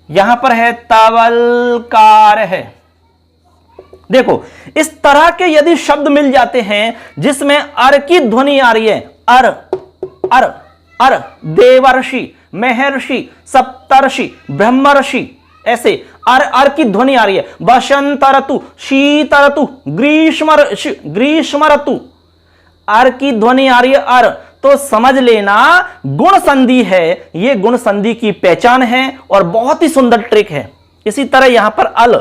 यहां पर है तवलकार है। देखो इस तरह के यदि शब्द मिल जाते हैं जिसमें अर की ध्वनि आ रही है, अर अर अर, देवर्षि, महर्षि, सप्तर्षि, ब्रह्मर्षि, ऐसे अर अर की ध्वनि आ रही है। बसंत ऋतु, शीत ऋतु, ग्रीष्म ऋतु, अर की ध्वनि आ रही है अर, तो समझ लेना गुण संधि है। यह गुण संधि की पहचान है और बहुत ही सुंदर ट्रिक है। इसी तरह यहां पर अल,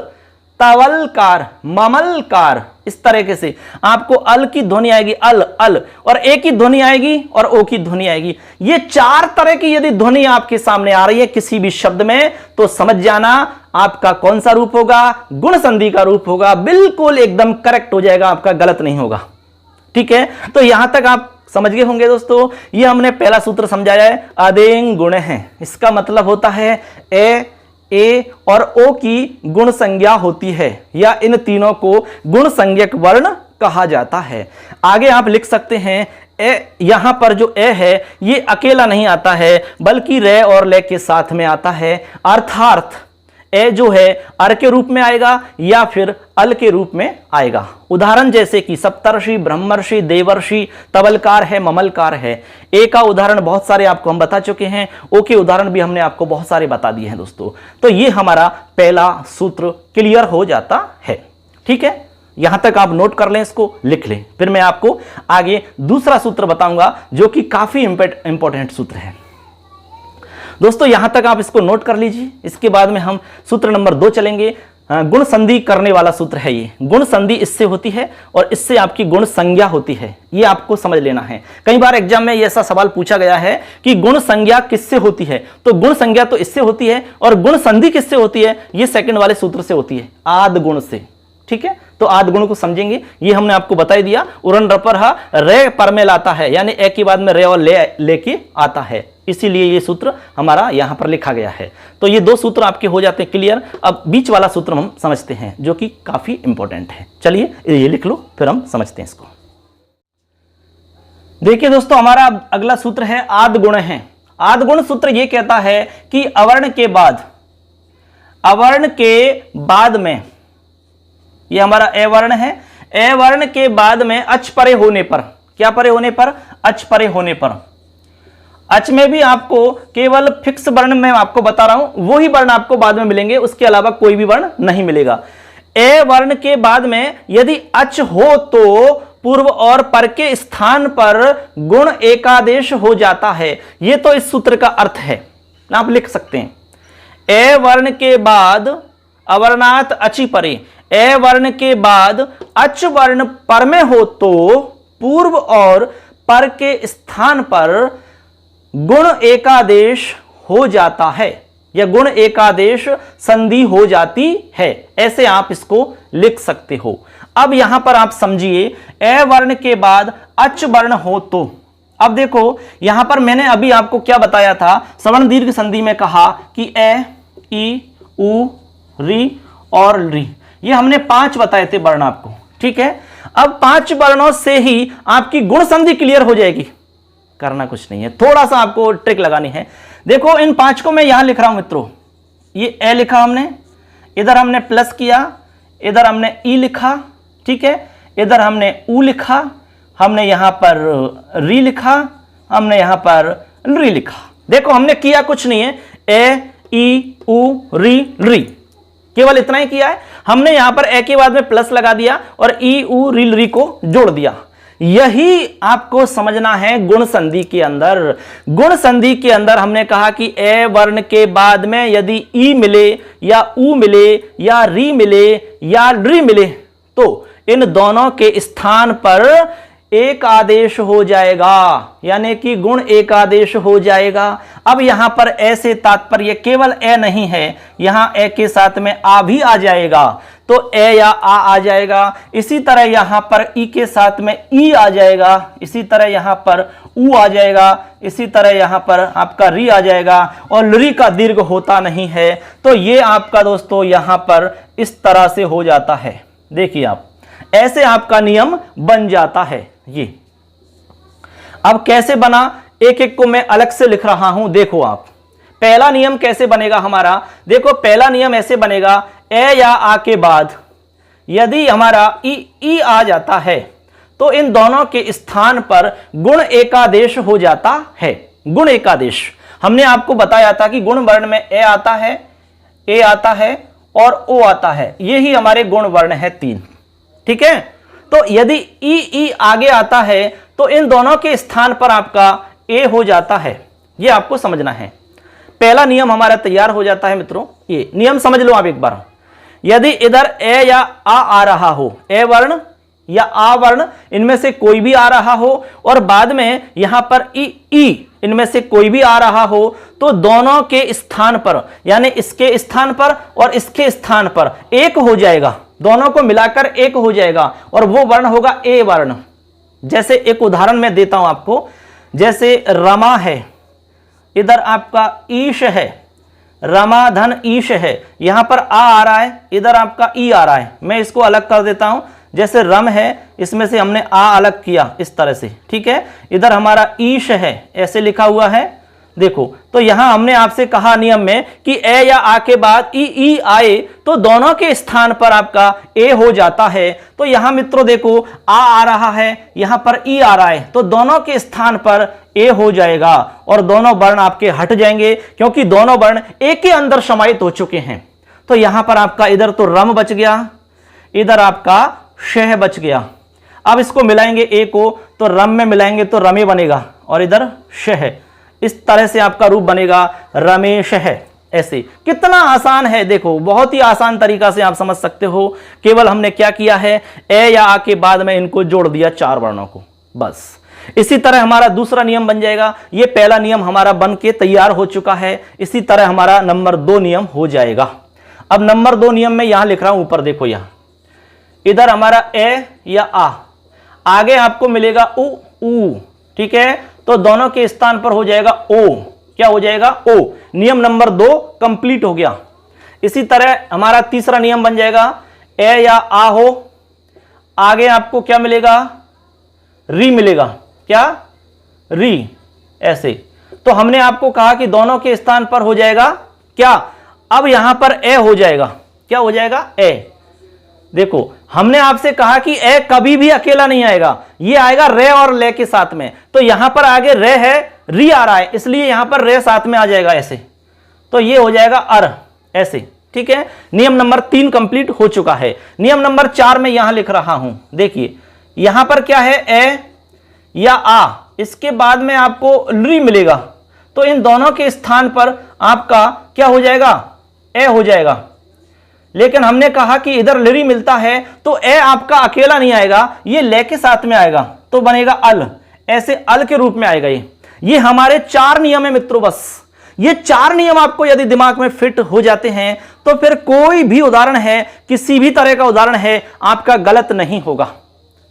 तवलकार, ममलकार, इस तरीके से आपको अल की ध्वनि आएगी, अल अल, और ए की ध्वनि आएगी और ओ की ध्वनि आएगी। ये 4 तरह की यदि ध्वनि आपके सामने आ रही है किसी भी शब्द में, तो समझ जाना आपका कौन सा रूप होगा, गुण संधि का रूप होगा। बिल्कुल एकदम करेक्ट हो जाएगा, आपका गलत नहीं होगा। ठीक है, तो यहां तक आप समझ गए होंगे दोस्तों। ये हमने पहला सूत्र समझाया है, अदेंग गुण है। इसका मतलब होता है ए और ओ की गुण संज्ञा होती है, या इन तीनों को गुण संज्ञक वर्ण कहा जाता है। आगे आप लिख सकते हैं ए, यहां पर जो ए है ये अकेला नहीं आता है, बल्कि रे और ले के साथ में आता है। अर्थात ए जो है अर के रूप में आएगा या फिर अल के रूप में आएगा। उदाहरण जैसे कि सप्तर्षि, ब्रह्मर्षि, देवर्षि, तवलकार है, ममलकार है। ए का उदाहरण बहुत सारे आपको हम बता चुके हैं, ओ के उदाहरण भी हमने आपको बहुत सारे बता दिए हैं दोस्तों। तो ये हमारा पहला सूत्र क्लियर हो जाता है। ठीक है, यहां तक आप नोट कर लें, इसको लिख लें। फिर मैं आपको आगे दूसरा सूत्र बताऊंगा जो कि काफी इंपॉर्टेंट सूत्र है दोस्तों। यहां तक आप इसको नोट कर लीजिए। इसके बाद में हम सूत्र नंबर 2 चलेंगे। गुण संधि करने वाला सूत्र है ये। गुण संधि इससे होती है और इससे आपकी गुण संज्ञा होती है, ये आपको समझ लेना है। कई बार एग्जाम में ऐसा सवाल पूछा गया है कि गुण संज्ञा किससे होती है, तो गुण संज्ञा तो इससे होती है, और गुण संधि किससे होती है, ये सेकंड वाले सूत्र से होती है, आद गुण से। ठीक है, तो आद गुण को समझेंगे, ये हमने आपको बता ही दिया। उरन रपर रे पर में लाता है, यानी ए के बाद में रे और लेके आता है, इसीलिए ये सूत्र हमारा यहां पर लिखा गया है। तो ये 2 सूत्र आपके हो जाते हैं क्लियर। अब बीच वाला सूत्र हम समझते हैं जो कि काफी इंपॉर्टेंट है। चलिए ये लिख लो, फिर हम समझते हैं इसको। देखिए दोस्तों, हमारा अगला सूत्र है आद गुण है। आद गुण सूत्र ये कहता है कि अवर्ण के बाद में, ये हमारा ए वर्ण है, ए वर्ण के बाद में अच परे होने पर, क्या परे होने पर, अच परे होने पर। अच में भी आपको केवल फिक्स वर्ण में आपको बता रहा हूं, वही वर्ण आपको बाद में मिलेंगे, उसके अलावा कोई भी वर्ण नहीं मिलेगा। ए वर्ण के बाद में यदि अच हो तो पूर्व और पर के स्थान पर गुण एकादेश हो जाता है। यह तो इस सूत्र का अर्थ है, आप लिख सकते हैं। ए वर्ण के बाद अवर्णात अचि परे, ए वर्ण के बाद अच वर्ण पर में हो तो पूर्व और पर के स्थान पर गुण एकादेश हो जाता है या गुण एकादेश संधि हो जाती है। ऐसे आप इसको लिख सकते हो। अब यहां पर आप समझिए, ए वर्ण के बाद अच वर्ण हो तो, अब देखो यहां पर मैंने अभी आपको क्या बताया था, सवर्ण दीर्घ संधि में कहा कि ए, ई, उ, री और री, ये हमने 5 बताए थे वर्ण आपको, ठीक है। अब 5 वर्णों से ही आपकी गुण संधि क्लियर हो जाएगी, करना कुछ नहीं है, थोड़ा सा आपको ट्रिक लगानी है। देखो इन 5 को मैं यहां लिख रहा हूं मित्रों, ये ए लिखा हमने, इधर हमने प्लस किया, इधर हमने ई लिखा, ठीक है, इधर हमने उ लिखा, हमने यहां पर री लिखा, हमने यहां पर री लिखा। देखो हमने किया कुछ नहीं है, ए, ई, उ, री, केवल इतना ही किया है। हमने यहां पर ए के बाद में प्लस लगा दिया और ई, उ, री को जोड़ दिया। यही आपको समझना है गुण संधि के अंदर। गुण संधि के अंदर हमने कहा कि ए वर्ण के बाद में यदि ई मिले या उ मिले या री मिले या री मिले तो इन दोनों के स्थान पर एक आदेश हो जाएगा, यानी कि गुण एक आदेश हो जाएगा। अब यहां पर ए से तात्पर्य केवल ए नहीं है, यहां ए के साथ में आ भी आ जाएगा तो ए या आ जाएगा। इसी तरह यहां पर ई के साथ में ई आ जाएगा, इसी तरह यहां पर उ आ जाएगा, इसी तरह यहां पर आपका री आ जाएगा और री का दीर्घ होता नहीं है। तो ये आपका दोस्तों यहां पर इस तरह से हो जाता है। देखिए आप, ऐसे आपका नियम बन जाता है। ये अब कैसे बना, एक एक को मैं अलग से लिख रहा हूं। देखो आप, पहला नियम कैसे बनेगा हमारा, देखो पहला नियम ऐसे बनेगा, ए या आ के बाद यदि हमारा ई आ जाता है तो इन दोनों के स्थान पर गुण एकादेश हो जाता है। गुण एकादेश हमने आपको बताया था कि गुण वर्ण में ए आता है और ओ आता है, यही हमारे गुण वर्ण है 3, ठीक है। तो यदि ई आगे आता है तो इन दोनों के स्थान पर आपका ए हो जाता है, ये आपको समझना है। पहला नियम हमारा तैयार हो जाता है मित्रों। ये नियम समझ लो आप एक बार। यदि इधर ए या आ रहा हो, ए वर्ण या आ वर्ण इनमें से कोई भी आ रहा हो और बाद में यहां पर ई इनमें से कोई भी आ रहा हो तो दोनों के स्थान पर, यानी इसके स्थान पर और इसके स्थान पर एक हो जाएगा, दोनों को मिलाकर एक हो जाएगा और वो वर्ण होगा ए वर्ण। जैसे एक उदाहरण मैं देता हूं आपको, जैसे रमा है, इधर आपका ईश है, रमा धन ईश है, यहां पर आ रहा है, इधर आपका ई आ रहा है। मैं इसको अलग कर देता हूं, जैसे रम है इसमें से हमने आ अलग किया इस तरह से, ठीक है। इधर हमारा ईश है, ऐसे लिखा हुआ है। देखो तो यहां हमने आपसे कहा नियम में कि ए या आ के बाद ई आए तो दोनों के स्थान पर आपका ए हो जाता है। तो यहां मित्रों देखो आ रहा है, यहां पर ई आ रहा है, तो दोनों के स्थान पर ए हो जाएगा और दोनों वर्ण आपके हट जाएंगे क्योंकि दोनों वर्ण एक के अंदर समाहित हो चुके हैं। तो यहां पर आपका इधर तो रम बच गया, इधर आपका शह बच गया। अब इसको मिलाएंगे ए को तो रम में मिलाएंगे तो रमे बनेगा और इधर शह, इस तरह से आपका रूप बनेगा रमेश है। ऐसे कितना आसान है, देखो बहुत ही आसान तरीका से आप समझ सकते हो। केवल हमने क्या किया है, ए या आ के बाद में इनको जोड़ दिया 4 वर्णों को, बस। इसी तरह हमारा दूसरा नियम बन जाएगा। ये पहला नियम हमारा बन के तैयार हो चुका है। इसी तरह हमारा नंबर 2 नियम हो जाएगा। अब नंबर 2 नियम में यहां लिख रहा हूं, ऊपर देखो, यहां इधर हमारा ए या आ, आगे आपको मिलेगा उ, ठीक है। तो दोनों के स्थान पर हो जाएगा ओ, क्या हो जाएगा ओ। नियम नंबर 2 कंप्लीट हो गया। इसी तरह हमारा तीसरा नियम बन जाएगा, ए या आ हो, आगे आपको क्या मिलेगा, री मिलेगा, क्या री, ऐसे। तो हमने आपको कहा कि दोनों के स्थान पर हो जाएगा क्या, अब यहां पर ए हो जाएगा, क्या हो जाएगा ए। देखो हमने आपसे कहा कि ए कभी भी अकेला नहीं आएगा, ये आएगा रे और ले के साथ में। तो यहां पर आगे रे है, री आ रहा है, इसलिए यहां पर रे साथ में आ जाएगा ऐसे। तो ये हो जाएगा अर, ऐसे, ठीक है। नियम नंबर 3 कंप्लीट हो चुका है। नियम नंबर 4 में यहां लिख रहा हूं, देखिए यहां पर क्या है, ए या आ, इसके बाद में आपको री मिलेगा तो इन दोनों के स्थान पर आपका क्या हो जाएगा, ए हो जाएगा। लेकिन हमने कहा कि इधर लिरी मिलता है तो ए आपका अकेला नहीं आएगा, ये ले के साथ में आएगा तो बनेगा अल, ऐसे अल के रूप में आएगा। ये हमारे 4 नियम है मित्रों। बस ये 4 नियम आपको यदि दिमाग में फिट हो जाते हैं तो फिर कोई भी उदाहरण है, किसी भी तरह का उदाहरण है, आपका गलत नहीं होगा।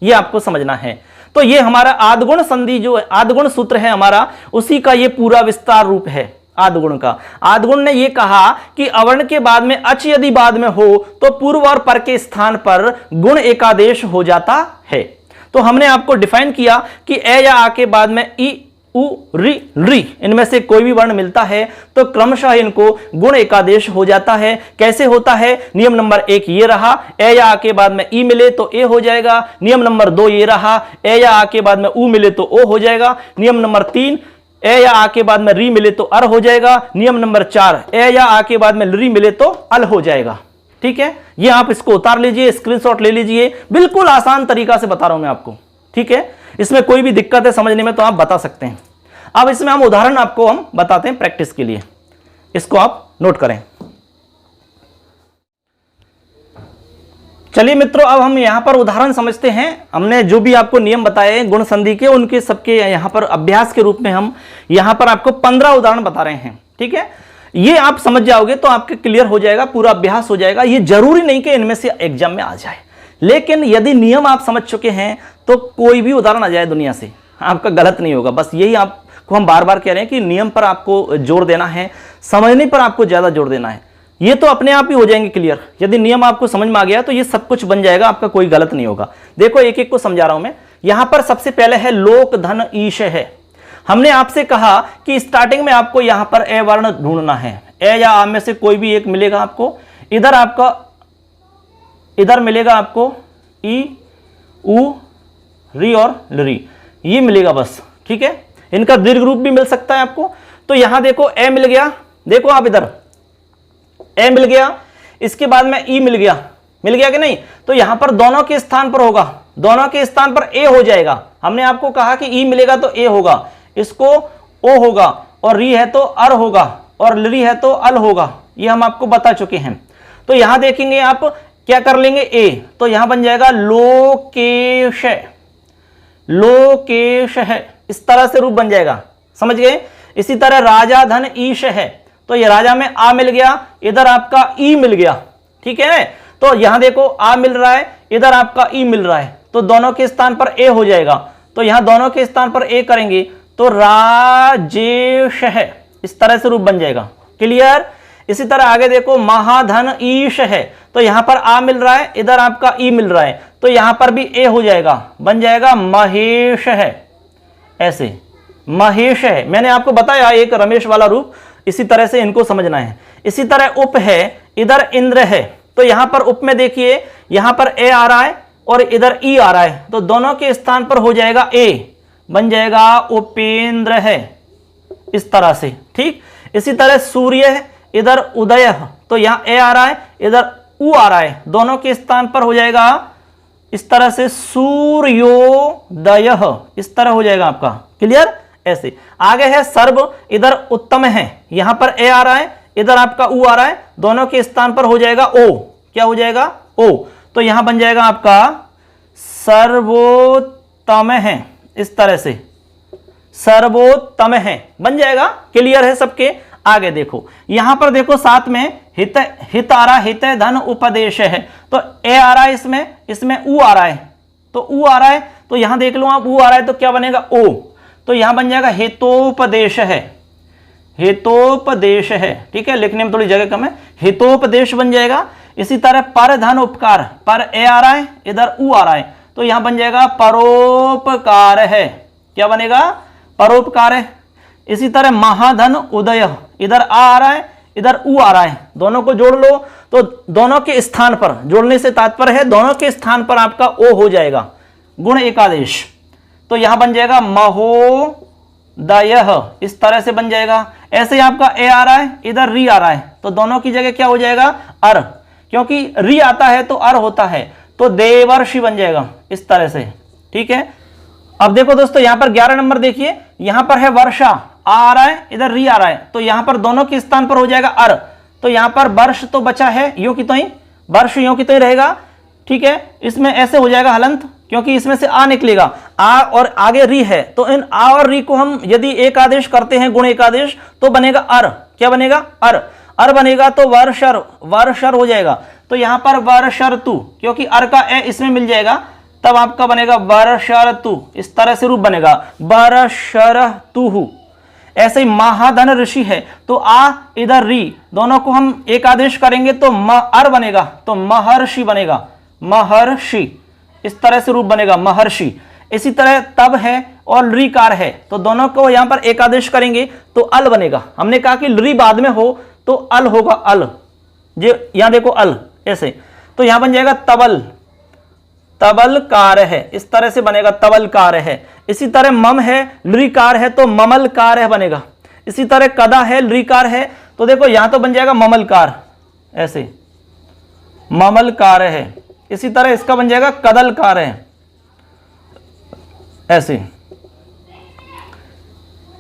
ये आपको समझना है। तो ये हमारा आदगुण संधि जो आदगुण सूत्र है हमारा, उसी का ये पूरा विस्तार रूप है आदगुण का। आदगुण ने यह कहा कि अवर्ण के बाद में अच यदि बाद में हो तो पूर्व और पर के स्थान पर गुण एकादेश हो जाता है। तो हमने आपको डिफाइन किया कि ए या आ के बाद में ई उ री री इनमें से कोई भी वर्ण मिलता है तो क्रमशः इनको गुण एकादेश हो जाता है। कैसे होता है? नियम नंबर 1 ये रहा, ए या आ के बाद में ई मिले तो ए हो जाएगा। नियम नंबर 2 ये रहा, ए या आ के बाद में उ मिले तो ओ हो जाएगा। नियम नंबर 3 ए या आ के बाद में री मिले तो अर हो जाएगा। नियम नंबर 4 ए या आ के बाद में री मिले तो अल हो जाएगा। ठीक है, ये आप इसको उतार लीजिए, स्क्रीनशॉट ले लीजिए। बिल्कुल आसान तरीका से बता रहा हूं मैं आपको। ठीक है, इसमें कोई भी दिक्कत है समझने में तो आप बता सकते हैं। अब इसमें हम उदाहरण आपको हम बताते हैं प्रैक्टिस के लिए, इसको आप नोट करें। चलिए मित्रों, अब हम यहां पर उदाहरण समझते हैं। हमने जो भी आपको नियम बताए हैं गुण संधि के, उनके सबके यहां पर अभ्यास के रूप में हम यहां पर आपको 15 उदाहरण बता रहे हैं। ठीक है, ये आप समझ जाओगे तो आपके क्लियर हो जाएगा, पूरा अभ्यास हो जाएगा। ये जरूरी नहीं कि इनमें से एग्जाम में आ जाए, लेकिन यदि नियम आप समझ चुके हैं तो कोई भी उदाहरण आ जाए दुनिया से आपका गलत नहीं होगा। बस यही आपको हम बार बार कह रहे हैं कि नियम पर आपको जोर देना है, समझने पर आपको ज्यादा जोर देना है। ये तो अपने आप ही हो जाएंगे क्लियर। यदि नियम आपको समझ में आ गया तो ये सब कुछ बन जाएगा, आपका कोई गलत नहीं होगा। देखो एक एक को समझा रहा हूं मैं। यहां पर सबसे पहले है लोक धन ईश है। हमने आपसे कहा कि स्टार्टिंग में आपको यहां पर ए वर्ण ढूंढना है। ए या आ में से कोई भी एक मिलेगा आपको। इधर आपका इधर मिलेगा आपको ई उ री और लरी, ये मिलेगा बस। ठीक है, इनका दीर्घ रूप भी मिल सकता है आपको। तो यहां देखो ए मिल गया, देखो आप इधर ए मिल गया, इसके बाद में ई मिल गया कि नहीं? तो यहां पर दोनों के स्थान पर होगा, दोनों के स्थान पर ए हो जाएगा। हमने आपको कहा कि ई मिलेगा तो ए होगा, इसको ओ होगा, और री है तो अर होगा, और लरी है तो अल होगा। ये हम आपको बता चुके हैं। तो यहां देखेंगे आप क्या कर लेंगे ए, तो यहां बन जाएगा लोकेश, लोकेश है, इस तरह से रूप बन जाएगा। समझ गए? इसी तरह राजा धन ईश है, तो ये राजा में आ मिल गया, इधर आपका ई मिल गया। ठीक है, तो यहां देखो आ मिल रहा है, इधर आपका ई मिल रहा है, तो दोनों के स्थान पर ए हो जाएगा। तो यहां दोनों के स्थान पर ए करेंगे तो राजेश है, इस तरह से रूप बन जाएगा। क्लियर? इसी तरह आगे देखो महाधन ईश है, तो यहां पर आ मिल रहा है, इधर आपका ई मिल रहा है, तो यहां पर भी ए हो जाएगा, बन जाएगा महेश है। ऐसे महेश है, मैंने आपको बताया एक रमेश वाला रूप। इसी तरह से इनको समझना है। इसी तरह उप है, इधर इंद्र है, तो यहां पर उप में देखिए यहां पर ए आ रहा है और इधर ई आ रहा है, तो दोनों के स्थान पर हो जाएगा ए, बन जाएगा उपेंद्र है, इस तरह से। ठीक, इसी तरह सूर्य है, इधर उदय, तो यहां ए आ रहा है, इधर उ आ रहा है, दोनों के स्थान पर हो जाएगा इस तरह से सूर्योदय, इस तरह हो जाएगा आपका। क्लियर? ऐसे आगे है सर्व, इधर उत्तम है, यहां पर ए आ रहा है, इधर आपका उ आ रहा है, दोनों के स्थान पर हो जाएगा ओ। क्या हो जाएगा? ओ, तो यहां बन जाएगा आपका सर्वोत्तम है, इस तरह से सर्वोत्तम है बन जाएगा। क्लियर है सबके? आगे देखो यहां पर देखो साथ में हित हित आ रहा है, हित धन उपदेश है, तो ए आ रहा है, इसमें उ आ रहा है, तो उ आ रहा है, तो यहां देख लो आप उ आ रहा है तो क्या बनेगा? ओ, तो यहां बन जाएगा हितोपदेश है, हितोपदेश है। ठीक है, लिखने में थोड़ी जगह कम है, हितोपदेश बन जाएगा। इसी तरह पर धन उपकार, पर ए आ रहा है, इधर उ आ रहा है, तो यहां बन जाएगा परोपकार है। क्या बनेगा? परोपकार है। इसी तरह महाधन उदय, इधर आ रहा है, इधर उ आ रहा है, दोनों को जोड़ लो तो दोनों के स्थान पर, जोड़ने से तात्पर्य है दोनों के स्थान पर आपका ओ हो जाएगा, गुण एकादेश। तो यहां बन जाएगा महोदय, इस तरह से बन जाएगा। ऐसे ही आपका ए आ रहा है, इधर री आ रहा है, तो दोनों की जगह क्या हो जाएगा? अर, क्योंकि री आता है तो अर होता है, तो देवर्षि बन जाएगा इस तरह से। ठीक है, अब देखो दोस्तों यहां पर 11 नंबर देखिए, यहां पर है वर्षा, आ रहा है, इधर री आ रहा है, तो यहां पर दोनों के स्थान पर हो जाएगा अर, तो यहां पर वर्ष तो बचा है यूं की तो ही, वर्ष यों की तो रहेगा, ठीक है। इसमें ऐसे हो जाएगा हलंत, क्योंकि इसमें से आ निकलेगा, आ और आगे री है, तो इन आ और री को हम यदि एक आदेश करते हैं, गुण एक आदेश, तो बनेगा अर। क्या बनेगा? अर। अर बनेगा तो वर्षर, वर्षर हो जाएगा। तो यहां पर वर्षर्तु, क्योंकि अर का ए इसमें मिल जाएगा, तब आपका बनेगा वर्षर्तु। इस तरह से रूप बनेगा वर्षरतुहु। ऐसे ही महाधन ऋषि है, तो आ इधर री, दोनों को हम एक आदेश करेंगे तो म अर बनेगा, तो महर्षि बनेगा, महर्षि। इस तरह से रूप बनेगा महर्षि। इसी तरह तब है और रीकार है, तो दोनों को यहां पर एक आदेश करेंगे तो अल बनेगा। हमने कहा कि री बाद में हो तो अल होगा, अल। जो यहां देखो अल ऐसे, तो यहां बन जाएगा तबल, तबलकार है। इस तरह से बनेगा तबलकार है। इसी तरह मम है, लृकार है, तो ममलकार है बनेगा। इसी तरह कदा है, लृकार है, तो देखो यहां तो बन जाएगा ममलकार, ऐसे ममलकार है। इसी तरह इसका बन जाएगा कदलकार है, ऐसे।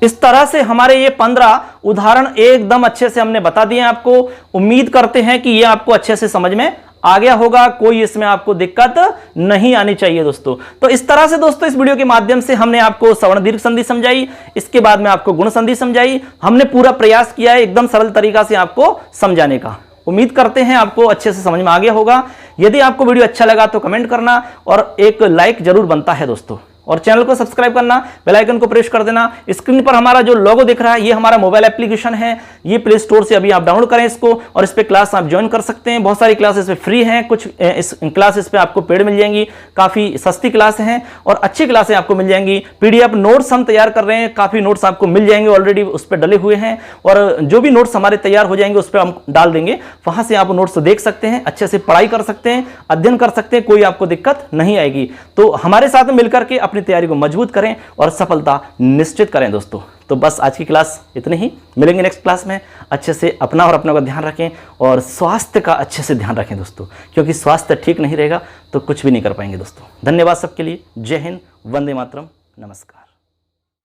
इस तरह से हमारे ये 15 उदाहरण एकदम अच्छे से हमने बता दिए आपको। उम्मीद करते हैं कि ये आपको अच्छे से समझ में आ गया होगा, कोई इसमें आपको दिक्कत नहीं आनी चाहिए दोस्तों। तो इस तरह से दोस्तों इस वीडियो के माध्यम से हमने आपको सवर्ण दीर्घ संधि समझाई, इसके बाद में आपको गुण संधि समझाई। हमने पूरा प्रयास किया है एकदम सरल तरीका से आपको समझाने का। उम्मीद करते हैं आपको अच्छे से समझ में आ गया होगा। यदि आपको वीडियो अच्छा लगा तो कमेंट करना और एक लाइक जरूर बनता है दोस्तों, और चैनल को सब्सक्राइब करना, बेल आइकन को प्रेस कर देना। स्क्रीन पर हमारा जो लोगो दिख रहा है ये हमारा मोबाइल एप्लीकेशन है, ये प्ले स्टोर से अभी आप डाउनलोड करें इसको, और इस पे क्लास आप ज्वाइन कर सकते हैं। बहुत सारी क्लासेस पे फ्री हैं, कुछ इस क्लासेस पे आपको पेड मिल जाएंगी, काफी सस्ती क्लास हैं और अच्छी क्लासें आपको मिल जाएंगी। पीडीएफ नोट्स हम तैयार कर रहे हैं, काफी नोट्स आपको मिल जाएंगे, ऑलरेडी उस पर डले हुए हैं, और जो भी नोट्स हमारे तैयार हो जाएंगे उस पर हम डाल देंगे। वहां से आप नोट्स देख सकते हैं, अच्छे से पढ़ाई कर सकते हैं, अध्ययन कर सकते हैं, कोई आपको दिक्कत नहीं आएगी। तो हमारे साथ मिलकर के अपनी तैयारी को मजबूत करें और सफलता निश्चित करें दोस्तों। तो बस आज की क्लास इतनी ही, मिलेंगे नेक्स्ट क्लास में। अच्छे से अपना और अपनों का ध्यान रखें और स्वास्थ्य का अच्छे से ध्यान रखें दोस्तों, क्योंकि स्वास्थ्य ठीक नहीं रहेगा तो कुछ भी नहीं कर पाएंगे दोस्तों। धन्यवाद सबके लिए। जय हिंद, वंदे मातरम, नमस्कार।